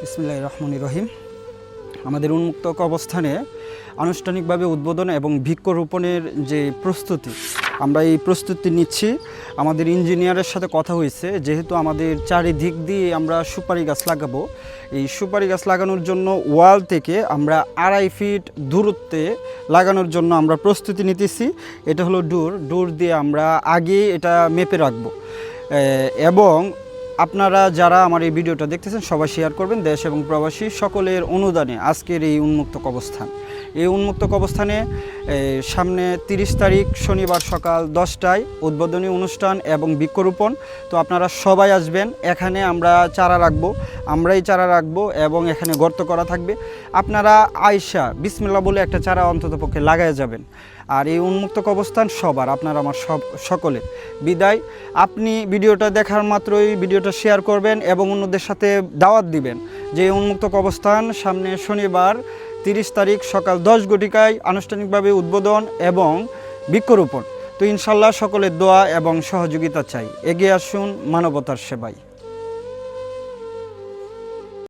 বিসমিল্লাহির রহমানির রহিম। আমাদের উন্মুক্ত অবস্থানে আনুষ্ঠানিকভাবে উদ্বোধন এবং বৃক্ষরোপণের যে প্রস্তুতি, আমরা এই প্রস্তুতি নিচ্ছি। আমাদের ইঞ্জিনিয়ারের সাথে কথা হয়েছে, যেহেতু আমাদের চারিদিক দিয়ে আমরা সুপারি গাছ লাগাবো, এই সুপারি গাছ লাগানোর জন্য ওয়াল থেকে আমরা 2.5 ফিট দূরত্বে লাগানোর জন্য আমরা প্রস্তুতি নিতেছি। এটা হলো ডোর দিয়ে আমরা আগে এটা মেপে রাখবো। এবং আপনারা যারা আমার এই ভিডিওটা দেখতেছেন সবাই শেয়ার করবেন। দেশ এবং প্রবাসী সকলের অনুদানে আজকের এই উন্মুক্ত কবরস্থান, এই উন্মুক্ত কবরস্থানে সামনে 30 তারিখ শনিবার সকাল 10টায় উদ্বোধনী অনুষ্ঠান এবং বৃক্ষরোপণ। তো আপনারা সবাই আসবেন। এখানে আমরা চারা রাখবো, আমরাই চারা রাখবো এবং এখানে গর্ত করা থাকবে। আপনারা আয়শা বিসমিল্লাহ বলে একটা চারা অন্ততপক্ষে লাগাই যাবেন। আর এই উন্মুক্ত কবরস্থান সবার, আপনার আমার সকলে বিদায়। আপনি ভিডিওটা দেখার মাত্রই ভিডিওটা শেয়ার করবেন এবং অন্যদের সাথে দাওয়াত দিবেন যে উন্মুক্ত কবরস্থান সামনে শনিবার 30 তারিখ সকাল 10 ঘটিকায় আনুষ্ঠানিকভাবে উদ্বোধন এবং বৃক্ষরোপণ। তো ইনশাল্লাহ সকলের দোয়া এবং সহযোগিতা চাই। এগিয়ে আসুন মানবতার সেবায়।